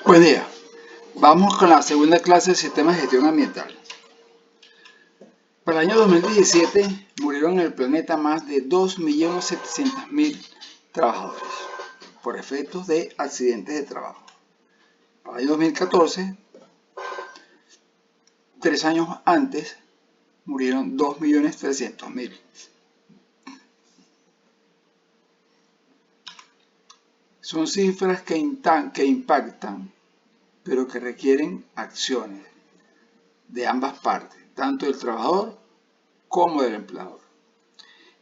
Buen día. Vamos con la segunda clase de sistemas de gestión ambiental. Para el año 2017 murieron en el planeta más de 2.700.000 trabajadores por efectos de accidentes de trabajo. Para el año 2014, 3 años antes, murieron 2.300.000. Son cifras que impactan, pero que requieren acciones de ambas partes, tanto del trabajador como del empleador.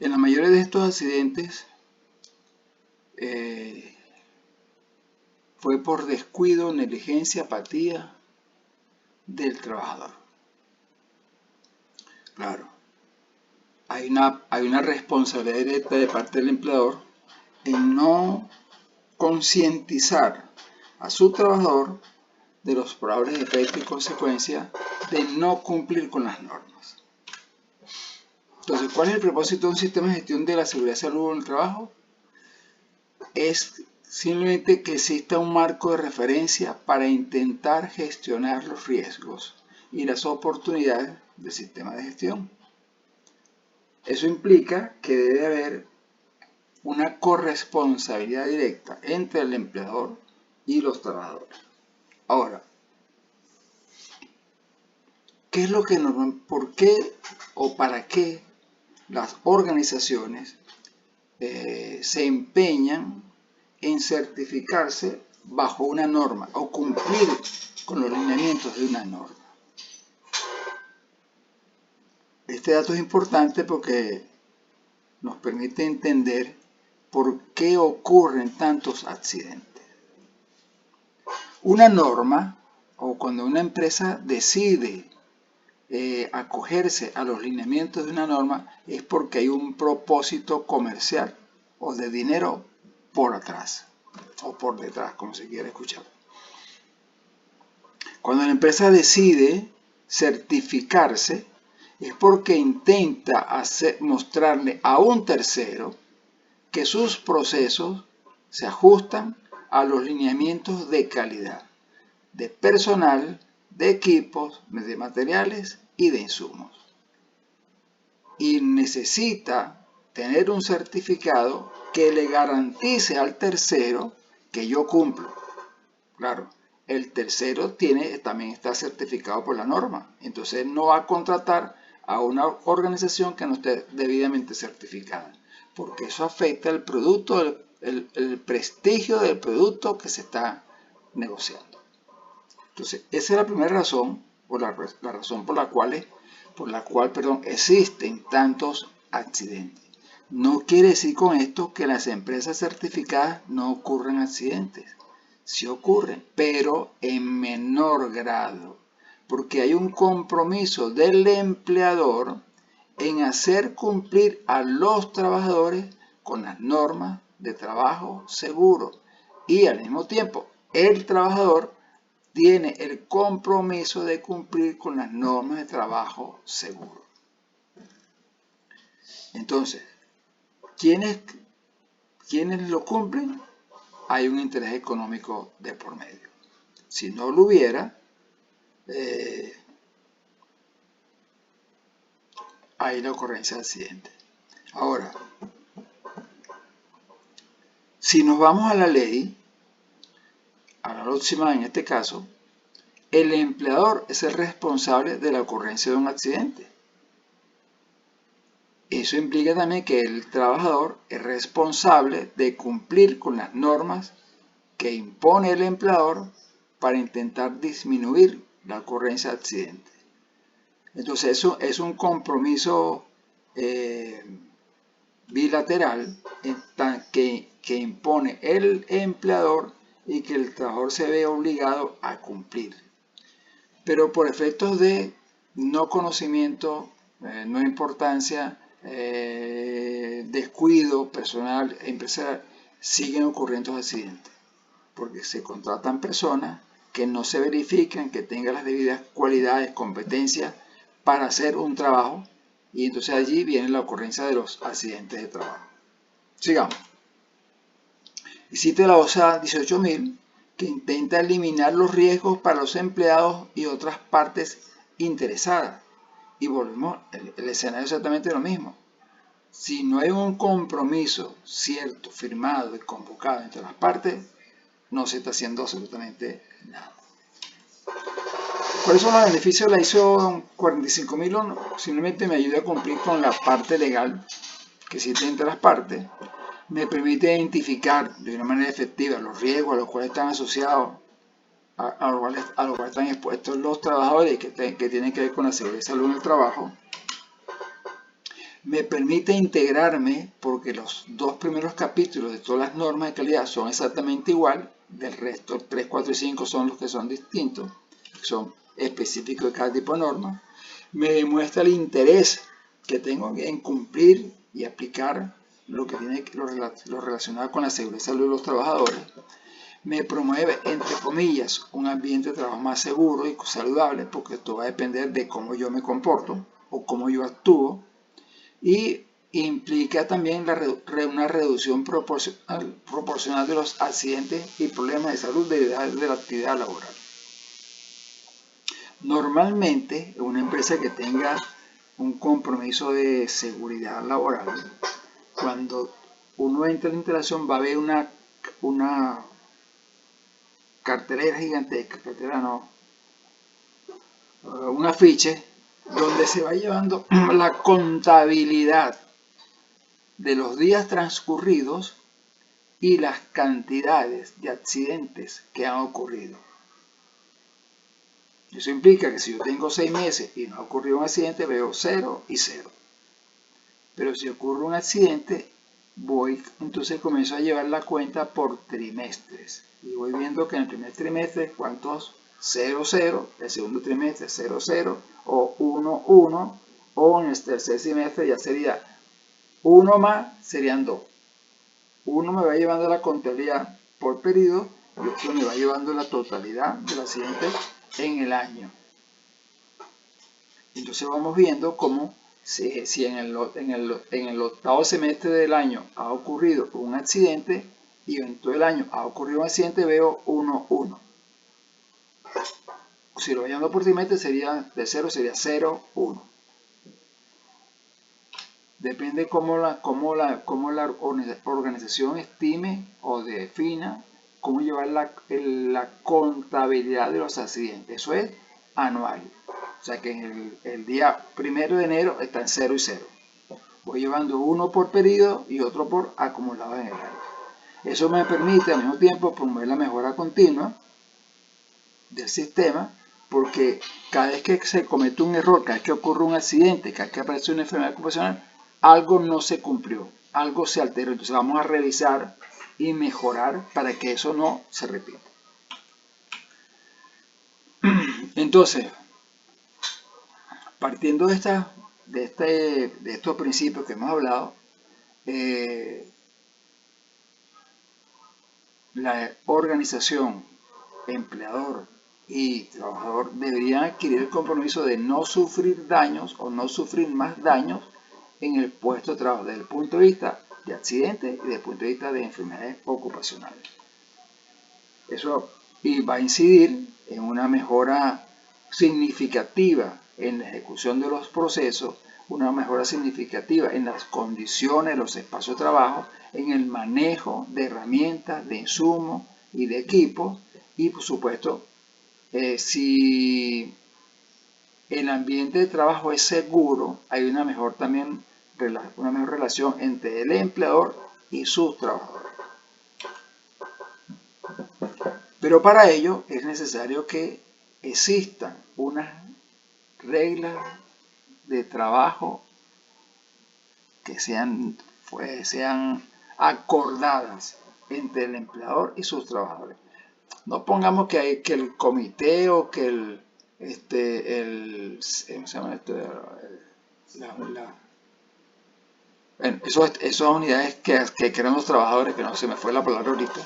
En la mayoría de estos accidentes fue por descuido, negligencia, apatía del trabajador. Claro, hay una responsabilidad directa de parte del empleador en no concientizar a su trabajador de los probables efectos y consecuencias de no cumplir con las normas. Entonces, ¿cuál es el propósito de un sistema de gestión de la seguridad y salud en el trabajo? Es simplemente que exista un marco de referencia para intentar gestionar los riesgos y las oportunidades del sistema de gestión. Eso implica que debe haber una corresponsabilidad directa entre el empleador y los trabajadores. Ahora, ¿qué es lo que por qué o para qué las organizaciones se empeñan en certificarse bajo una norma o cumplir con los lineamientos de una norma? Este dato es importante porque nos permite entender por qué ocurren tantos accidentes. Una norma, o cuando una empresa decide acogerse a los lineamientos de una norma, es porque hay un propósito comercial o de dinero por atrás o por detrás, como se quiera escuchar. Cuando la empresa decide certificarse, es porque intenta mostrarle a un tercero que sus procesos se ajustan a los lineamientos de calidad, de personal, de equipos, de materiales y de insumos. Y necesita tener un certificado que le garantice al tercero que yo cumplo. Claro, el tercero también está certificado por la norma, entonces no va a contratar a una organización que no esté debidamente certificada, porque eso afecta el producto, el prestigio del producto que se está negociando. Entonces, esa es la primera razón, o la razón por la cual existen tantos accidentes. No quiere decir con esto que en las empresas certificadas no ocurren accidentes. Sí ocurren, pero en menor grado, porque hay un compromiso del empleador en hacer cumplir a los trabajadores con las normas de trabajo seguro, y al mismo tiempo el trabajador tiene el compromiso de cumplir con las normas de trabajo seguro. Entonces, ¿quiénes lo cumplen? Hay un interés económico de por medio. Si no lo hubiera, hay la ocurrencia de accidentes. Ahora, si nos vamos a la ley, a la próxima en este caso, el empleador es el responsable de la ocurrencia de un accidente. Eso implica también que el trabajador es responsable de cumplir con las normas que impone el empleador para intentar disminuir la ocurrencia de accidentes. Entonces eso es un compromiso bilateral que impone el empleador y que el trabajador se ve obligado a cumplir. Pero por efectos de no conocimiento, no importancia, descuido personal e empresarial, siguen ocurriendo accidentes, porque se contratan personas que no se verifican que tengan las debidas cualidades, competencias para hacer un trabajo, y entonces allí viene la ocurrencia de los accidentes de trabajo. Sigamos. Existe la OSA 18.000, que intenta eliminar los riesgos para los empleados y otras partes interesadas. Y volvemos, el escenario es exactamente lo mismo. Si no hay un compromiso cierto, firmado y convocado entre las partes, no se está haciendo absolutamente nada. ¿Cuáles son los beneficios de la ISO 45001? Simplemente me ayuda a cumplir con la parte legal que existe entre las partes. Me permite identificar de una manera efectiva los riesgos a los cuales están asociados, a los cuales están expuestos los trabajadores que tienen que ver con la seguridad y salud en el trabajo. Me permite integrarme porque los dos primeros capítulos de todas las normas de calidad son exactamente igual, del resto 3, 4 y 5 son los que son distintos, son específicos de cada tipo de norma. Me demuestra el interés que tengo en cumplir y aplicar lo relacionado con la seguridad y salud de los trabajadores. Me promueve, entre comillas, un ambiente de trabajo más seguro y saludable, porque esto va a depender de cómo yo me comporto o cómo yo actúo. Y implica también una reducción proporcional de los accidentes y problemas de salud derivados de la actividad laboral. Normalmente, una empresa que tenga un compromiso de seguridad laboral, cuando uno entra en la instalación va a ver una cartelera gigantesca, un afiche donde se va llevando la contabilidad de los días transcurridos y las cantidades de accidentes que han ocurrido. Eso implica que si yo tengo 6 meses y no ha ocurrido un accidente, veo 0 y 0. Pero si ocurre un accidente, entonces comienzo a llevar la cuenta por trimestres. Y voy viendo que en el primer trimestre, ¿cuántos? 0, 0. El segundo trimestre, 0, 0. O 1, 1. O en el tercer trimestre ya sería 1 más, serían 2. Uno me va llevando la contabilidad por periodo y otro me va llevando la totalidad del accidente en el año. Entonces vamos viendo cómo si en el octavo semestre del año ha ocurrido un accidente y en todo el año ha ocurrido un accidente, veo 1, 1. Si lo voy llevando por trimestre de 0 sería 0, 1. Depende cómo la organización estime o defina cómo llevar la contabilidad de los accidentes. Eso es anual. O sea que en el día 1 de enero está en 0 y 0. Voy llevando uno por periodo y otro por acumulado en el año. Eso me permite al mismo tiempo promover la mejora continua del sistema, porque cada vez que se comete un error, cada vez que ocurre un accidente, cada vez que aparece una enfermedad ocupacional, algo no se cumplió, algo se alteró. Entonces vamos a revisar y mejorar para que eso no se repita. Entonces, partiendo de estos principios que hemos hablado, la organización, empleador y trabajador deberían adquirir el compromiso de no sufrir daños o no sufrir más daños en el puesto de trabajo, desde el punto de vista de accidentes y desde el punto de vista de enfermedades ocupacionales. Eso va a incidir en una mejora significativa en la ejecución de los procesos, una mejora significativa en las condiciones, los espacios de trabajo, en el manejo de herramientas, de insumos y de equipos, y por supuesto, si el ambiente de trabajo es seguro, hay una mejor relación entre el empleador y sus trabajadores. Pero para ello es necesario que existan unas reglas de trabajo que sean acordadas entre el empleador y sus trabajadores. No pongamos que el comité o que esas unidades que crean los trabajadores, que no se me fue la palabra ahorita,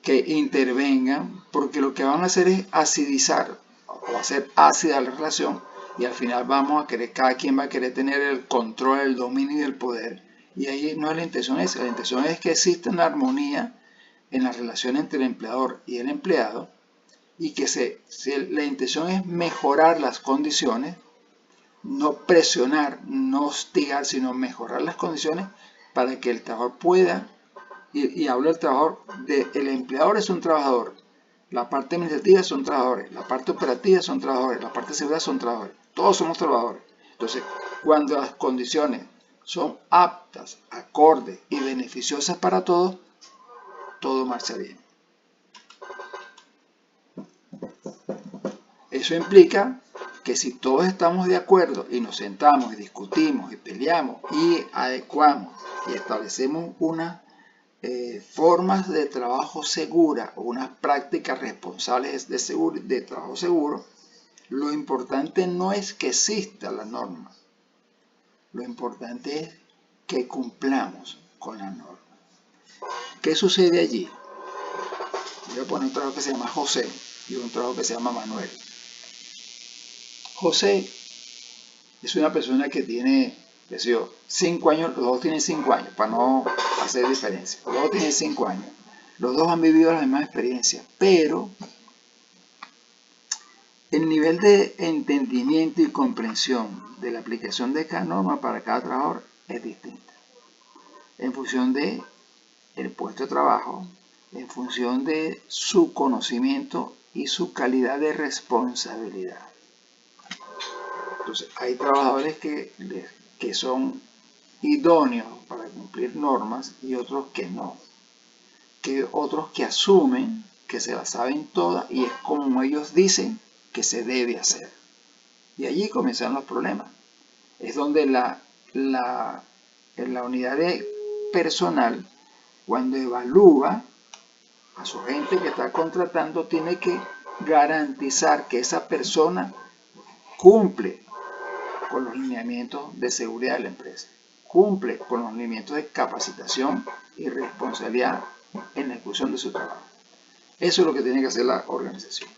que intervengan, porque lo que van a hacer es acidizar o hacer ácida la relación, y al final cada quien va a querer tener el control, el dominio y el poder, y ahí no es la intención esa. La intención es que exista una armonía en la relación entre el empleador y el empleado, y que la intención es mejorar las condiciones, no presionar, no hostigar, sino mejorar las condiciones para que el trabajador pueda, y hablo del trabajador, el empleador es un trabajador, la parte administrativa son trabajadores, la parte operativa son trabajadores, la parte de seguridad son trabajadores, todos somos trabajadores. Entonces, cuando las condiciones son aptas, acordes y beneficiosas para todos, todo marcha bien. Eso implica que si todos estamos de acuerdo y nos sentamos y discutimos y peleamos y adecuamos y establecemos unas formas de trabajo segura o unas prácticas responsables de trabajo seguro, lo importante no es que exista la norma, lo importante es que cumplamos con la norma. ¿Qué sucede allí? Voy a poner un trabajo que se llama José y un trabajo que se llama Manuel. José es una persona que tiene, qué sé yo, 5 años, los dos tienen 5 años, para no hacer diferencia. Los dos tienen 5 años. Los dos han vivido las mismas experiencias, pero el nivel de entendimiento y comprensión de la aplicación de cada norma para cada trabajador es distinta. En función de el puesto de trabajo, en función de su conocimiento y su calidad de responsabilidad. Entonces, hay trabajadores que son idóneos para cumplir normas y otros que no. Otros que asumen que se las saben todas y es como ellos dicen que se debe hacer. Y allí comienzan los problemas. Es donde en la unidad de personal, cuando evalúa a su gente que está contratando, tiene que garantizar que esa persona cumple con los lineamientos de seguridad de la empresa, cumple con los lineamientos de capacitación y responsabilidad en la ejecución de su trabajo. Eso es lo que tiene que hacer la organización.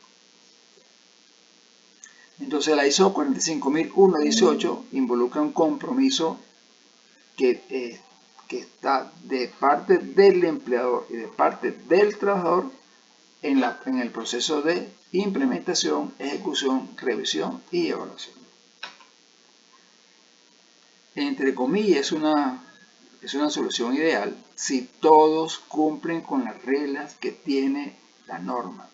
Entonces la ISO 45001-18 involucra un compromiso que está de parte del empleador y de parte del trabajador en el proceso de implementación, ejecución, revisión y evaluación. Entre comillas, es una solución ideal si todos cumplen con las reglas que tiene la norma.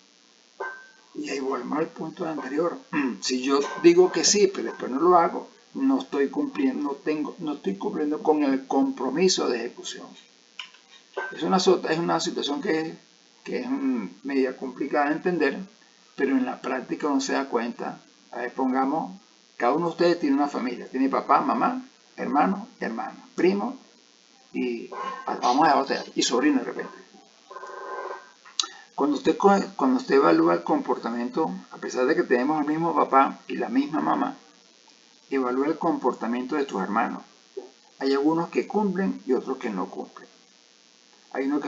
Y ahí volvemos al punto anterior. Si yo digo que sí, pero después no lo hago, no estoy cumpliendo, no estoy cumpliendo con el compromiso de ejecución. Es una situación que es media complicada de entender, pero en la práctica uno se da cuenta. A ver, pongamos, cada uno de ustedes tiene una familia, tiene papá, mamá, hermano, hermana, primo y vamos a batear, y sobrino de repente. Cuando usted evalúa el comportamiento, a pesar de que tenemos el mismo papá y la misma mamá, evalúa el comportamiento de tus hermanos. Hay algunos que cumplen y otros que no cumplen. Hay unos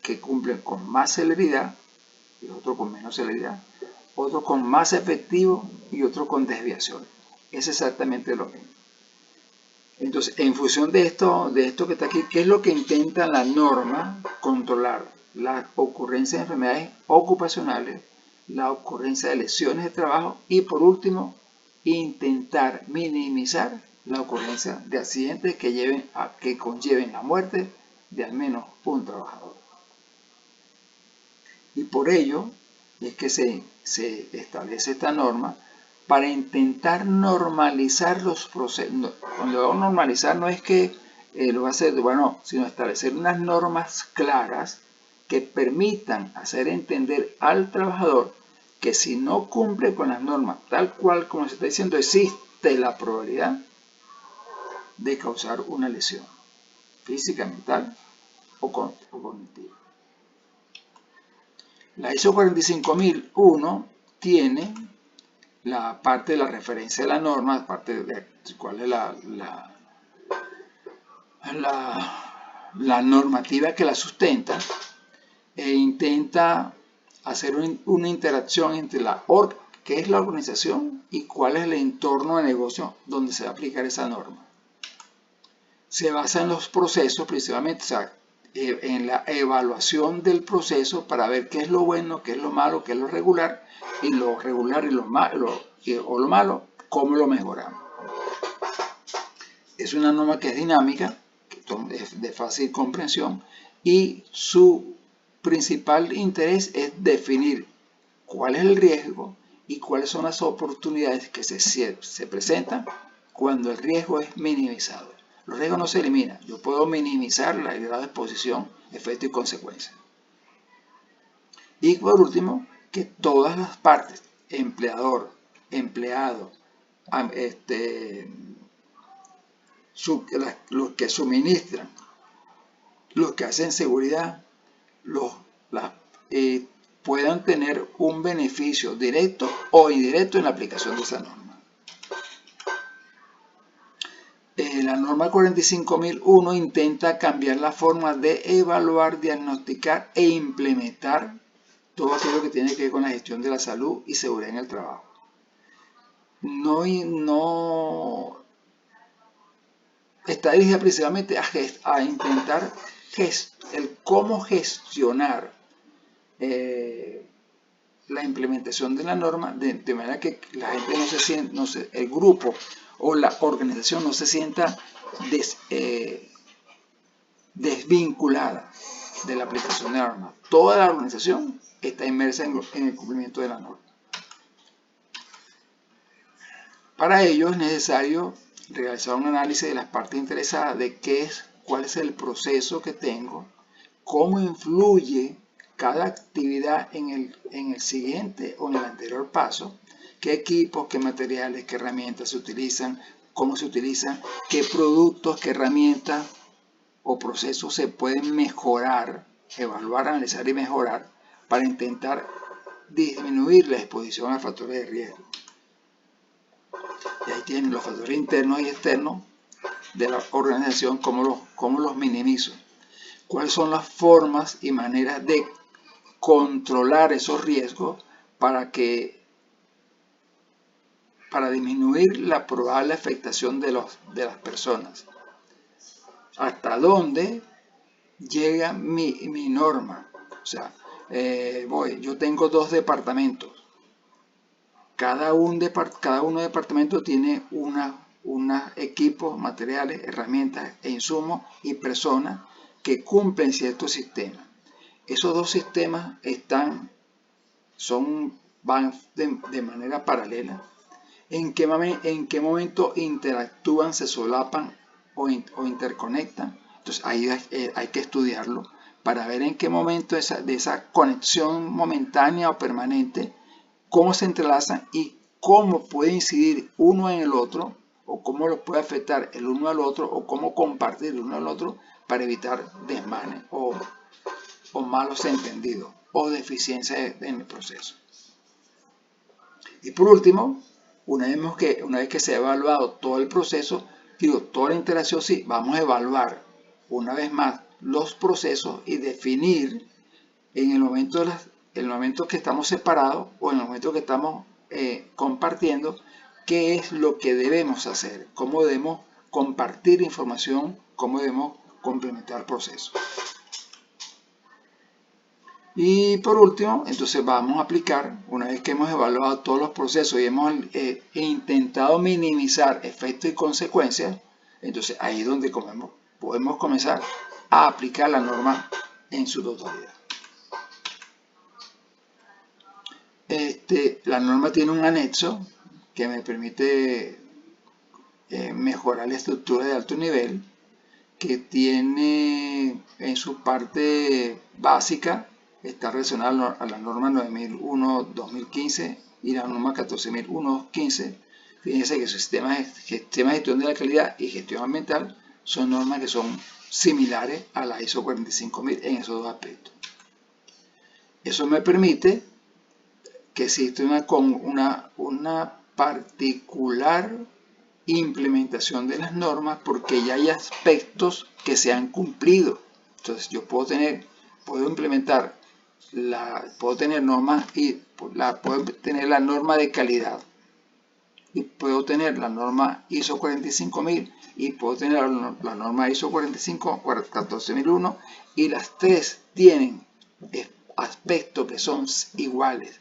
que cumplen con más celeridad y otros con menos celeridad, otros con más efectivo y otros con desviación. Es exactamente lo mismo. Entonces, en función de esto que está aquí, ¿qué es lo que intenta la norma controlar? La ocurrencia de enfermedades ocupacionales, la ocurrencia de lesiones de trabajo y, por último, intentar minimizar la ocurrencia de accidentes que conlleven la muerte de al menos un trabajador. Y por ello es que se establece esta norma para intentar normalizar los procesos. Cuando digo normalizar no es que lo va a hacer, bueno, sino establecer unas normas claras que permitan hacer entender al trabajador que si no cumple con las normas tal cual como se está diciendo, existe la probabilidad de causar una lesión física, mental o cognitiva. La ISO 45001 tiene la parte de la referencia de la norma, parte de cuál es la normativa que la sustenta, e intenta hacer una interacción entre qué es la organización y cuál es el entorno de negocio donde se va a aplicar esa norma. Se basa en los procesos principalmente, o sea, en la evaluación del proceso para ver qué es lo bueno, qué es lo malo, qué es lo regular y lo malo, o lo malo, cómo lo mejoramos. Es una norma que es dinámica, que es de fácil comprensión y su principal interés es definir cuál es el riesgo y cuáles son las oportunidades que se presentan cuando el riesgo es minimizado. Los riesgos no se eliminan, yo puedo minimizar el grado de exposición, efecto y consecuencia. Y por último, que todas las partes, empleador, empleado, los que suministran, los que hacen seguridad, puedan tener un beneficio directo o indirecto en la aplicación de esa norma. La norma 45001 intenta cambiar la forma de evaluar, diagnosticar e implementar todo aquello que tiene que ver con la gestión de la salud y seguridad en el trabajo. No está dirigida principalmente a intentar el cómo gestionar la implementación de la norma de manera que la gente el grupo o la organización no se sienta desvinculada de la aplicación de la norma. Toda la organización está inmersa en el cumplimiento de la norma. Para ello es necesario realizar un análisis de las partes interesadas de cuál es el proceso que tengo, cómo influye cada actividad en el siguiente o en el anterior paso, qué equipos, qué materiales, qué herramientas se utilizan, cómo se utilizan, qué productos, qué herramientas o procesos se pueden mejorar, evaluar, analizar y mejorar para intentar disminuir la exposición a factores de riesgo. Y ahí tienen los factores internos y externos de la organización, cómo los minimizo. ¿Cuáles son las formas y maneras de controlar esos riesgos para disminuir la probable afectación de las personas? ¿Hasta dónde llega mi norma? O sea, yo tengo 2 departamentos. Cada uno departamento tiene unos equipos, materiales, herramientas e insumos y personas que cumplen ciertos sistemas. Esos 2 sistemas van de manera paralela. ¿En qué momento interactúan, se solapan o interconectan? Entonces ahí hay que estudiarlo para ver en qué momento de esa conexión momentánea o permanente, cómo se entrelazan y cómo puede incidir uno en el otro, o cómo lo puede afectar el uno al otro, o cómo compartir el uno al otro para evitar desmanes o malos entendidos o deficiencias en el proceso. Y por último, una vez que se ha evaluado todo el proceso, toda la interacción, sí, vamos a evaluar una vez más los procesos y definir en el momento que estamos separados o en el momento que estamos compartiendo, qué es lo que debemos hacer, cómo debemos compartir información, cómo debemos complementar procesos. Y por último, entonces vamos a aplicar, una vez que hemos evaluado todos los procesos y hemos intentado minimizar efectos y consecuencias, entonces ahí es donde podemos comenzar a aplicar la norma en su totalidad. La norma tiene un anexo que me permite mejorar la estructura de alto nivel, que tiene en su parte básica, está relacionada a la norma 9001-2015 y la norma 14001-15. Fíjense que sistema de gestión de la calidad y gestión ambiental son normas que son similares a la ISO 45000 en esos 2 aspectos. Eso me permite que existe una particular implementación de las normas porque ya hay aspectos que se han cumplido. Entonces yo puedo tener normas y puedo tener la norma de calidad y puedo tener la norma ISO 45000 y puedo tener la norma ISO 14001 y las tres tienen aspectos que son iguales.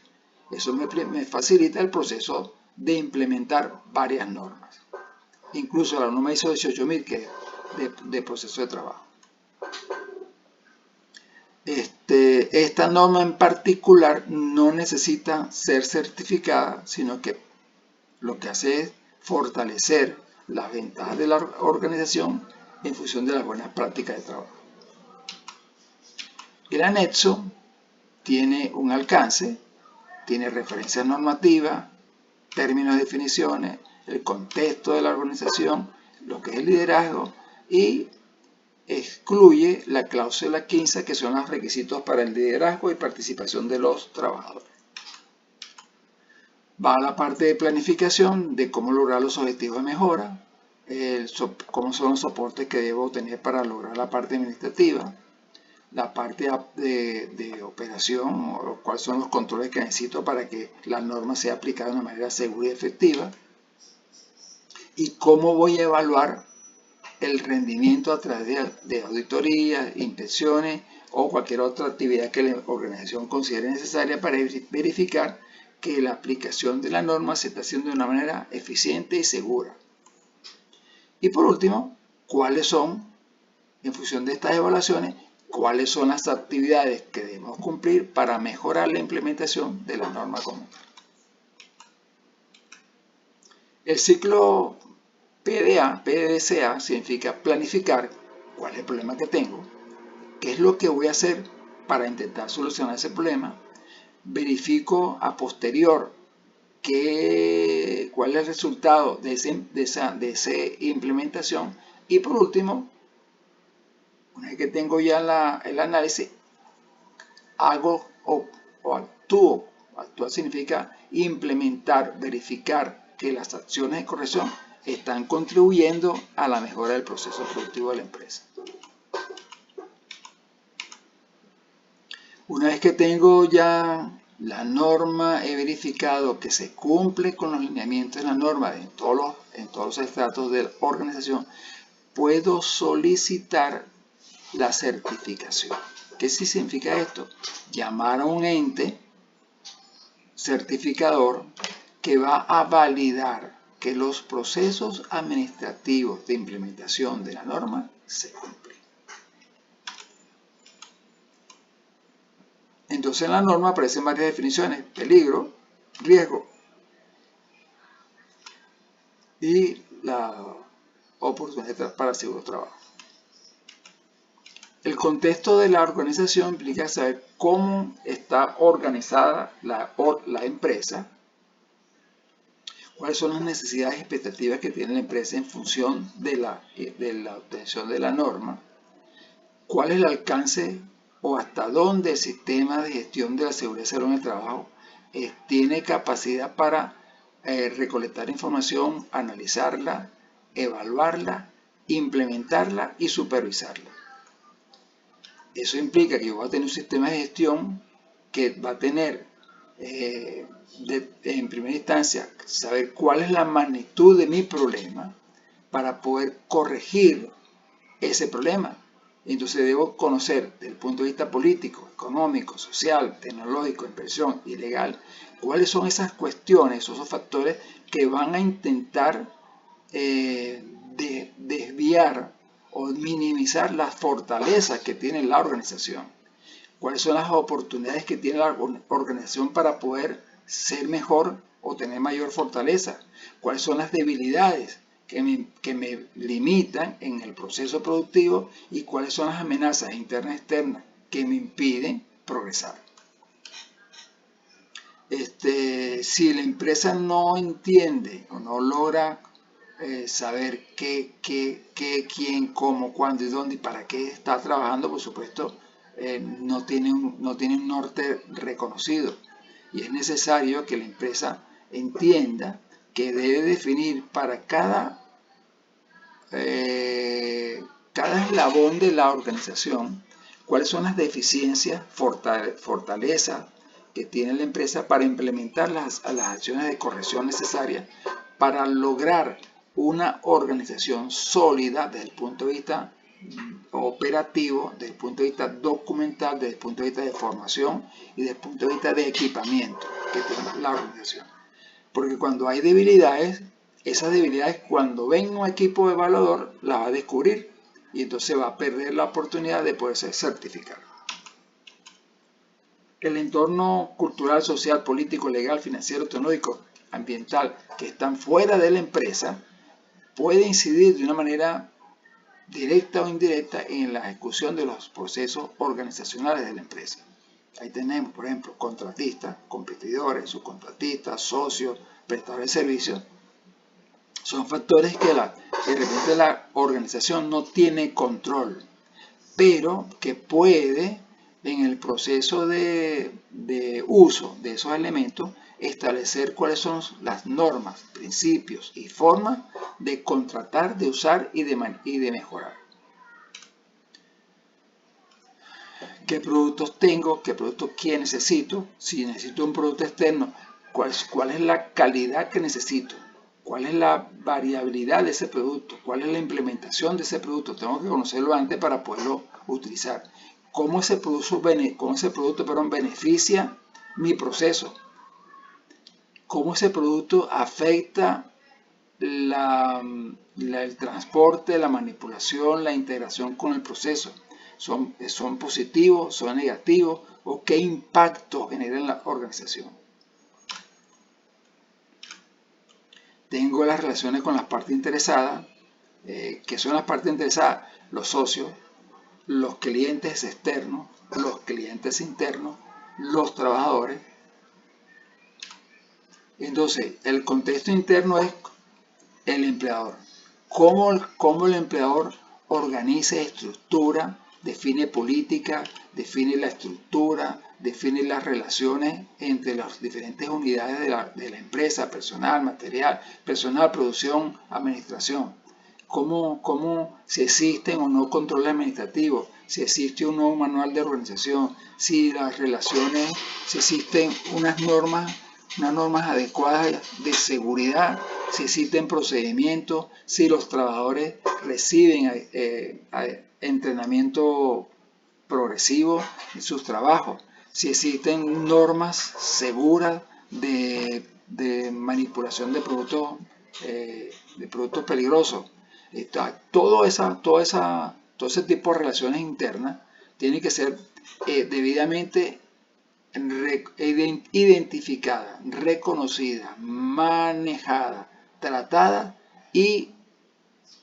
Eso me facilita el proceso de implementar varias normas, incluso la norma ISO 18000, que es de proceso de trabajo. Esta norma en particular no necesita ser certificada, sino que lo que hace es fortalecer las ventajas de la organización en función de las buenas prácticas de trabajo. El anexo tiene un alcance, tiene referencias normativas, términos, definiciones, el contexto de la organización, lo que es el liderazgo, y excluye la cláusula 15, que son los requisitos para el liderazgo y participación de los trabajadores. Va a la parte de planificación, de cómo lograr los objetivos de mejora, cómo son los soportes que debo tener para lograr la parte administrativa, la parte de operación, o cuáles son los controles que necesito para que la norma sea aplicada de una manera segura y efectiva, y cómo voy a evaluar el rendimiento a través de auditorías, inspecciones o cualquier otra actividad que la organización considere necesaria para verificar que la aplicación de la norma se está haciendo de una manera eficiente y segura. Y por último, cuáles son, en función de estas evaluaciones, cuáles son las actividades que debemos cumplir para mejorar la implementación de la norma común. El ciclo PDCA significa planificar cuál es el problema que tengo, qué es lo que voy a hacer para intentar solucionar ese problema, verifico a posterior cuál es el resultado de esa implementación, y por último, una vez que tengo ya el análisis, hago o actúo. Actuar significa implementar, verificar que las acciones de corrección están contribuyendo a la mejora del proceso productivo de la empresa. Una vez que tengo ya la norma, he verificado que se cumple con los lineamientos de la norma en todos los estratos de la organización, puedo solicitar la certificación. ¿Qué significa esto? Llamar a un ente certificador que va a validar que los procesos administrativos de implementación de la norma se cumplen. Entonces en la norma aparecen varias definiciones: peligro, riesgo y la oportunidad para seguro trabajo. El contexto de la organización implica saber cómo está organizada la empresa, cuáles son las necesidades y expectativas que tiene la empresa en función de la obtención de la norma, cuál es el alcance o hasta dónde el sistema de gestión de la seguridad y salud en el trabajo tiene capacidad para recolectar información, analizarla, evaluarla, implementarla y supervisarla. Eso implica que yo voy a tener un sistema de gestión que va a tener, en primera instancia, saber cuál es la magnitud de mi problema para poder corregir ese problema. Entonces debo conocer, desde el punto de vista político, económico, social, tecnológico, inversión y legal, cuáles son esas cuestiones, esos factores que van a intentar desviar o minimizar las fortalezas que tiene la organización. ¿Cuáles son las oportunidades que tiene la organización para poder ser mejor o tener mayor fortaleza? ¿Cuáles son las debilidades que me limitan en el proceso productivo? ¿Y cuáles son las amenazas internas y externas que me impiden progresar? Si la empresa no entiende o no logra saber qué, quién, cómo, cuándo y dónde y para qué está trabajando, por supuesto, no tiene un norte reconocido. Y es necesario que la empresa entienda que debe definir para cada eslabón de la organización cuáles son las deficiencias, fortalezas que tiene la empresa para implementar las acciones de corrección necesarias para lograr una organización sólida desde el punto de vista operativo, desde el punto de vista documental, desde el punto de vista de formación y desde el punto de vista de equipamiento que tiene la organización. Porque cuando hay debilidades, esas debilidades cuando venga un equipo evaluador las va a descubrir y entonces va a perder la oportunidad de poderse certificar. El entorno cultural, social, político, legal, financiero, tecnológico, ambiental que están fuera de la empresa puede incidir de una manera directa o indirecta en la ejecución de los procesos organizacionales de la empresa. Ahí tenemos, por ejemplo, contratistas, competidores, subcontratistas, socios, prestadores de servicios. Son factores que de repente la organización no tiene control, pero que puede, en el proceso de uso de esos elementos, establecer cuáles son las normas, principios y formas de contratar, de usar y de mejorar. ¿Qué productos tengo? ¿Qué productos necesito? Si necesito un producto externo, ¿cuál es la calidad que necesito? ¿Cuál es la variabilidad de ese producto? ¿Cuál es la implementación de ese producto? Tengo que conocerlo antes para poderlo utilizar. ¿Cómo ese producto beneficia mi proceso? ¿Cómo ese producto afecta el transporte, la manipulación, la integración con el proceso? ¿Son positivos, son negativos o qué impacto genera en la organización? Tengo las relaciones con las partes interesadas, que son las partes interesadas, los socios, los clientes externos, los clientes internos, los trabajadores. Entonces, el contexto interno es el empleador. ¿Cómo el empleador organiza, estructura, define política, define la estructura, define las relaciones entre las diferentes unidades de la empresa, personal, material, personal, producción, administración? ¿Cómo si existen o no controles administrativos? Si existe un nuevo manual de organización, si las relaciones, si existen unas normas adecuadas de seguridad, si existen procedimientos, si los trabajadores reciben entrenamiento progresivo en sus trabajos, si existen normas seguras de manipulación de productos peligrosos. Todo ese tipo de relaciones internas tienen que ser debidamente identificada, reconocida, manejada, tratada y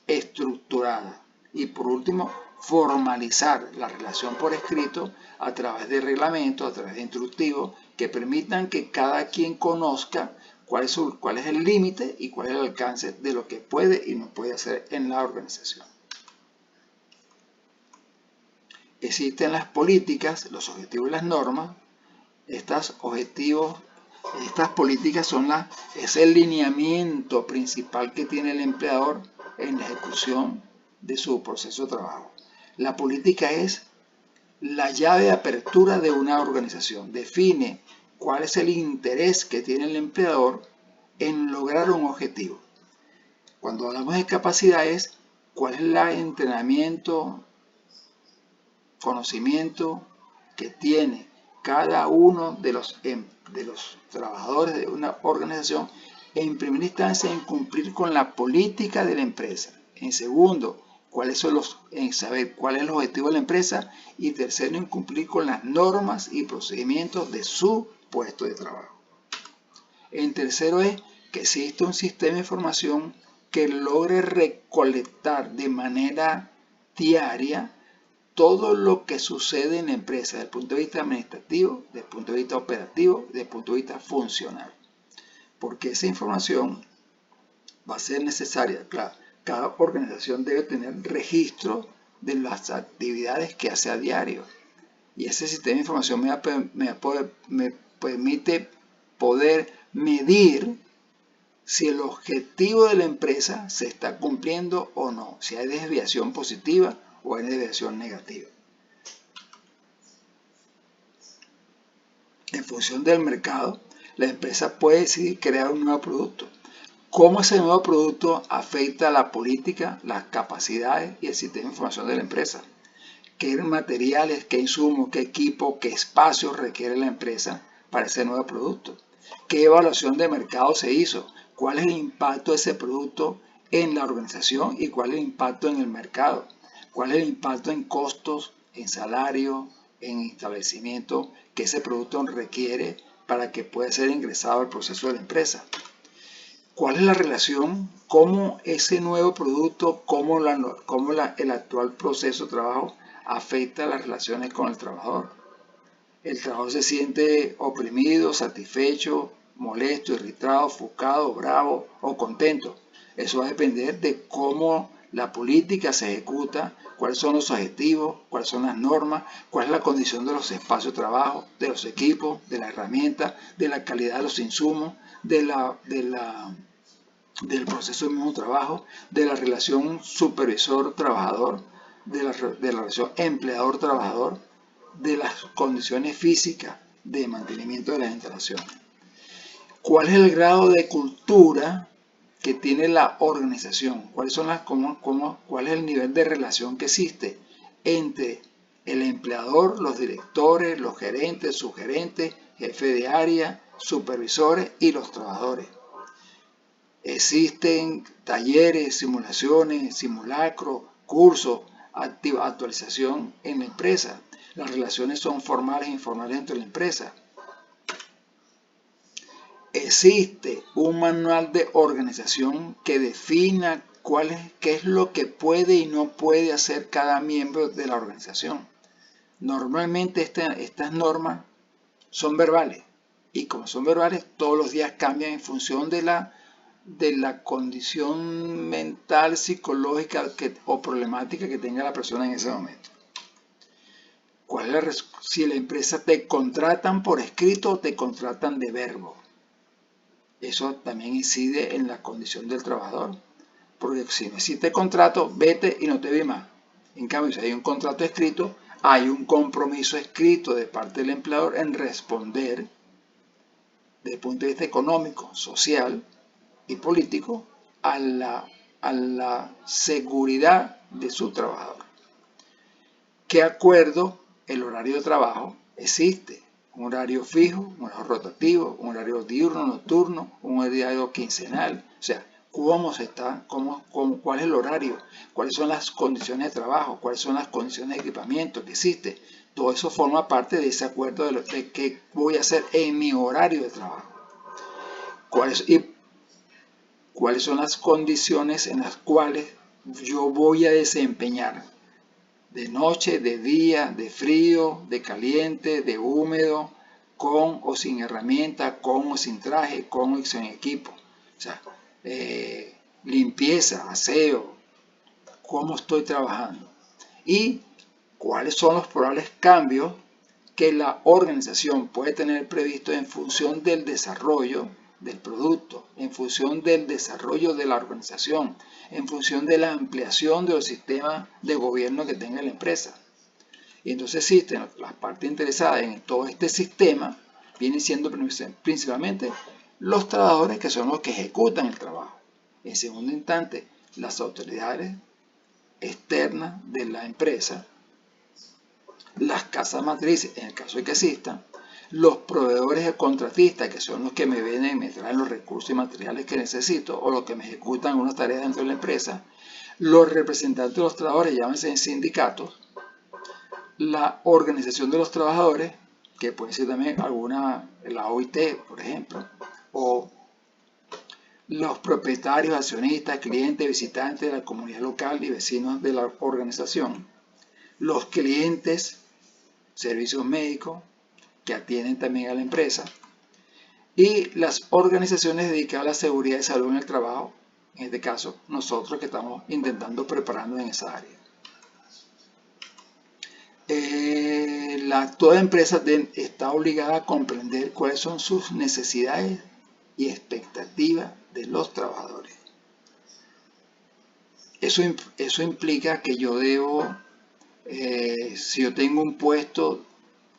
estructurada. Y por último, formalizar la relación por escrito a través de reglamentos, a través de instructivos que permitan que cada quien conozca cuál es el límite y cuál es el alcance de lo que puede y no puede hacer en la organización. Existen las políticas, los objetivos y las normas. Estas políticas es el lineamiento principal que tiene el empleador en la ejecución de su proceso de trabajo. La política es la llave de apertura de una organización. Define cuál es el interés que tiene el empleador en lograr un objetivo. Cuando hablamos de capacidades, ¿cuál es el entrenamiento, conocimiento que tiene cada uno de los trabajadores de una organización, en primera instancia, en cumplir con la política de la empresa? En segundo, en saber cuál es el objetivo de la empresa. Y tercero, en cumplir con las normas y procedimientos de su puesto de trabajo. En tercero es que existe un sistema de información que logre recolectar de manera diaria todo lo que sucede en la empresa desde el punto de vista administrativo, desde el punto de vista operativo, desde el punto de vista funcional. Porque esa información va a ser necesaria. Claro, cada organización debe tener registro de las actividades que hace a diario. Y ese sistema de información me permite poder medir si el objetivo de la empresa se está cumpliendo o no, si hay desviación positiva o hay desviación negativa. En función del mercado, la empresa puede decidir crear un nuevo producto, cómo ese nuevo producto afecta a la política, las capacidades y el sistema de información de la empresa. ¿Qué materiales, qué insumos, qué equipo, qué espacio requiere la empresa para ese nuevo producto? ¿Qué evaluación de mercado se hizo? ¿Cuál es el impacto de ese producto en la organización y cuál es el impacto en el mercado? ¿Cuál es el impacto en costos, en salario, en establecimiento que ese producto requiere para que pueda ser ingresado al proceso de la empresa? ¿Cuál es la relación? ¿Cómo ese nuevo producto, el actual proceso de trabajo afecta las relaciones con el trabajador? El trabajador se siente oprimido, satisfecho, molesto, irritado, ofuscado, bravo o contento. Eso va a depender de cómo la política se ejecuta, cuáles son los objetivos, cuáles son las normas, cuál es la condición de los espacios de trabajo, de los equipos, de las herramientas, de la calidad de los insumos, del proceso del mismo trabajo, de la relación supervisor-trabajador, de la relación empleador-trabajador, de las condiciones físicas de mantenimiento de las instalaciones. ¿Cuál es el grado de cultura que tiene la organización? ¿Cuál es el nivel de relación que existe entre el empleador, los directores, los gerentes, subgerentes, jefe de área, supervisores y los trabajadores? Existen talleres, simulaciones, simulacros, cursos, actualización en la empresa. Las relaciones son formales e informales dentro de la empresa. Existe un manual de organización que defina qué es lo que puede y no puede hacer cada miembro de la organización. Normalmente estas normas son verbales y como son verbales todos los días cambian en función de la condición mental, psicológica o problemática que tenga la persona en ese momento. Si la empresa te contratan por escrito o te contratan de verbo. Eso también incide en la condición del trabajador. Porque si no existe contrato, vete y no te vi más. En cambio, si hay un contrato escrito, hay un compromiso escrito de parte del empleador en responder desde el punto de vista económico, social y político a la seguridad de su trabajador. ¿Qué acuerdo? El horario de trabajo existe. Un horario fijo, un horario rotativo, un horario diurno, nocturno, un horario quincenal. O sea, cuál es el horario, cuáles son las condiciones de trabajo, cuáles son las condiciones de equipamiento que existe. Todo eso forma parte de ese acuerdo de qué voy a hacer en mi horario de trabajo. ¿Cuáles son las condiciones en las cuales yo voy a desempeñar? De noche, de día, de frío, de caliente, de húmedo, con o sin herramienta, con o sin traje, con o sin equipo. O sea, limpieza, aseo, cómo estoy trabajando. Y cuáles son los probables cambios que la organización puede tener previsto en función del desarrollo del producto, en función del desarrollo de la organización, en función de la ampliación de los sistemas de gobierno que tenga la empresa. Y entonces existen las partes interesadas en todo este sistema, vienen siendo principalmente los trabajadores que son los que ejecutan el trabajo. En segundo instante, las autoridades externas de la empresa, las casas matrices, en el caso de que existan, los proveedores de contratistas, que son los que me venden y me traen los recursos y materiales que necesito, o los que me ejecutan unas tareas dentro de la empresa, los representantes de los trabajadores, llámense en sindicatos, la organización de los trabajadores, que puede ser también la OIT, por ejemplo, o los propietarios, accionistas, clientes, visitantes de la comunidad local y vecinos de la organización, los clientes, servicios médicos, que atienden también a la empresa, y las organizaciones dedicadas a la seguridad y salud en el trabajo, en este caso nosotros que estamos intentando prepararnos en esa área. Toda empresa está obligada a comprender cuáles son sus necesidades y expectativas de los trabajadores. Eso implica que yo debo, si yo tengo un puesto,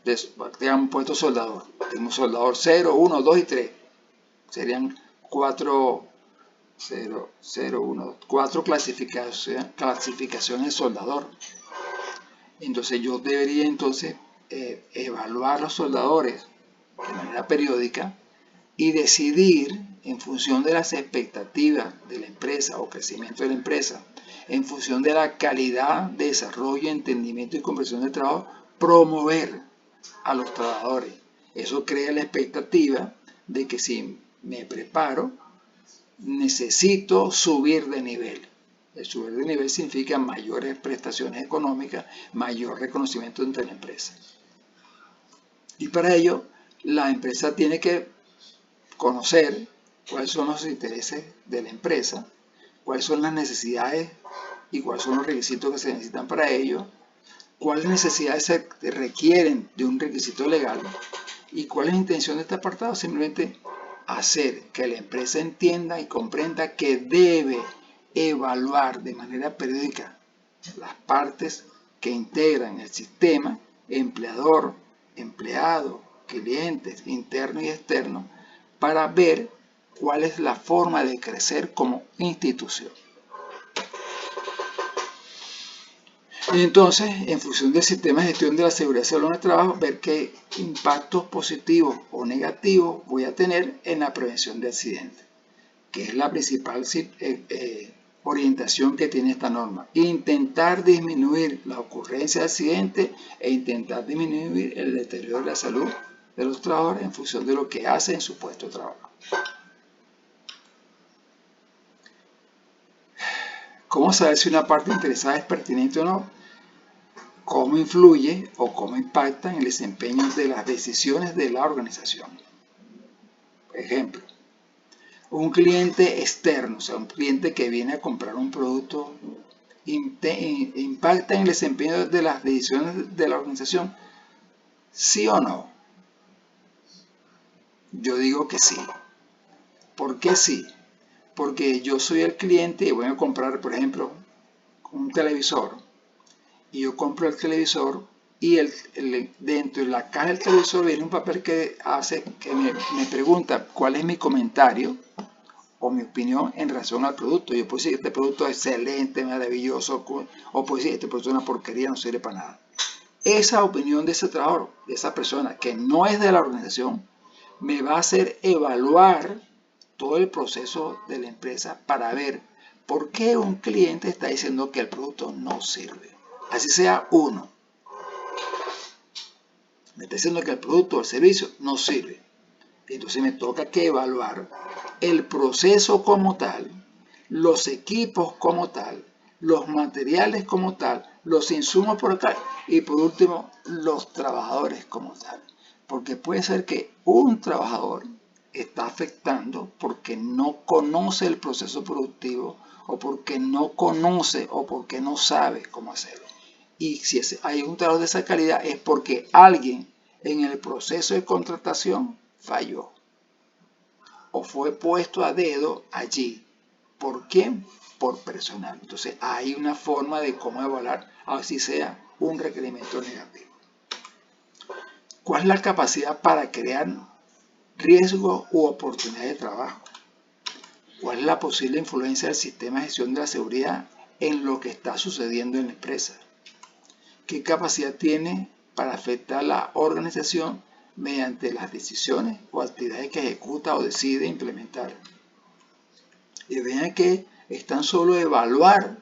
un puesto soldador, tengo un soldador 0, 1, 2 y 3, serían 4 4 clasificaciones de soldador. Entonces yo debería evaluar los soldadores de manera periódica y decidir en función de las expectativas de la empresa o crecimiento de la empresa, en función de la calidad de desarrollo, entendimiento y comprensión del trabajo, promover a los trabajadores. Eso crea la expectativa de que si me preparo, necesito subir de nivel. El subir de nivel significa mayores prestaciones económicas, mayor reconocimiento entre la empresa. Y para ello, la empresa tiene que conocer cuáles son los intereses de la empresa, cuáles son las necesidades y cuáles son los requisitos que se necesitan para ello, cuáles necesidades se requieren de un requisito legal y cuál es la intención de este apartado. Simplemente hacer que la empresa entienda y comprenda que debe evaluar de manera periódica las partes que integran el sistema: empleador, empleado, clientes, interno y externo, para ver cuál es la forma de crecer como institución. Y entonces, en función del sistema de gestión de la seguridad y salud en el trabajo, ver qué impactos positivos o negativos voy a tener en la prevención de accidentes, que es la principal orientación que tiene esta norma. Intentar disminuir la ocurrencia de accidentes e intentar disminuir el deterioro de la salud de los trabajadores en función de lo que hacen en su puesto de trabajo. ¿Cómo saber si una parte interesada es pertinente o no? ¿Cómo influye o cómo impacta en el desempeño de las decisiones de la organización? Por ejemplo, un cliente externo, o sea, un cliente que viene a comprar un producto, ¿impacta en el desempeño de las decisiones de la organización? ¿Sí o no? Yo digo que sí. ¿Por qué sí? Porque yo soy el cliente y voy a comprar, por ejemplo, un televisor. Y yo compro el televisor y dentro de la caja del televisor viene un papel que hace que me pregunta cuál es mi comentario o mi opinión en relación al producto. Yo puedo decir: este producto es excelente, maravilloso, o puedo decir: este producto es una porquería, no sirve para nada. Esa opinión de ese trabajador, de esa persona que no es de la organización, me va a hacer evaluar todo el proceso de la empresa para ver por qué un cliente está diciendo que el producto no sirve. Así sea uno. Me está diciendo que el producto o el servicio no sirve. Entonces me toca que evaluar el proceso como tal, los equipos como tal, los materiales como tal, los insumos por acá y por último los trabajadores como tal. Porque puede ser que un trabajador está afectando porque no conoce el proceso productivo o porque no conoce o porque no sabe cómo hacerlo. Y si hay un trabajo de esa calidad es porque alguien en el proceso de contratación falló o fue puesto a dedo allí. ¿Por quién? Por personal. Entonces hay una forma de cómo evaluar, así sea un requerimiento negativo. ¿Cuál es la capacidad para crear riesgo u oportunidad de trabajo? ¿Cuál es la posible influencia del sistema de gestión de la seguridad en lo que está sucediendo en la empresa? ¿Qué capacidad tiene para afectar la organización mediante las decisiones o actividades que ejecuta o decide implementar? Y vean que es tan solo evaluar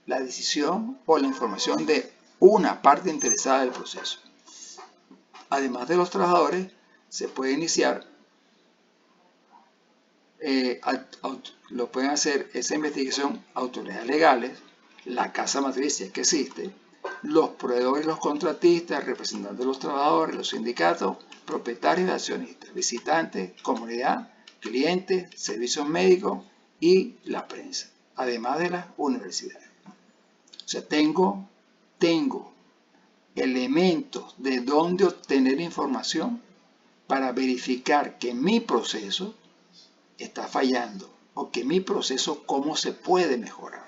la decisión o la información de una parte interesada del proceso. Además de los trabajadores, se puede iniciar, lo pueden hacer esa investigación autoridades legales, la casa matriz si es que existe, los proveedores, los contratistas, representantes de los trabajadores, los sindicatos, propietarios y accionistas, visitantes, comunidad, clientes, servicios médicos y la prensa, además de las universidades. O sea, tengo elementos de dónde obtener información para verificar que mi proceso está fallando o que mi proceso cómo se puede mejorar.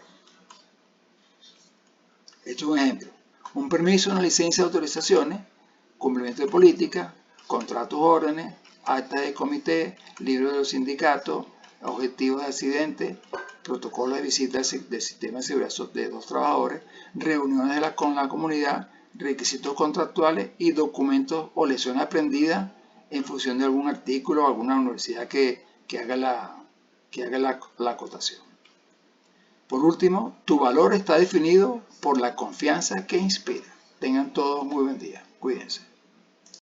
He hecho un ejemplo: un permiso, una licencia de autorizaciones, cumplimiento de política, contratos, órdenes, actas de comité, libro de los sindicatos, objetivos de accidente, protocolo de visita del sistema de seguridad de los trabajadores, reuniones con la comunidad, requisitos contractuales y documentos o lecciones aprendidas en función de algún artículo o alguna universidad que haga la acotación. Por último, tu valor está definido por la confianza que inspira. Tengan todos muy buen día. Cuídense.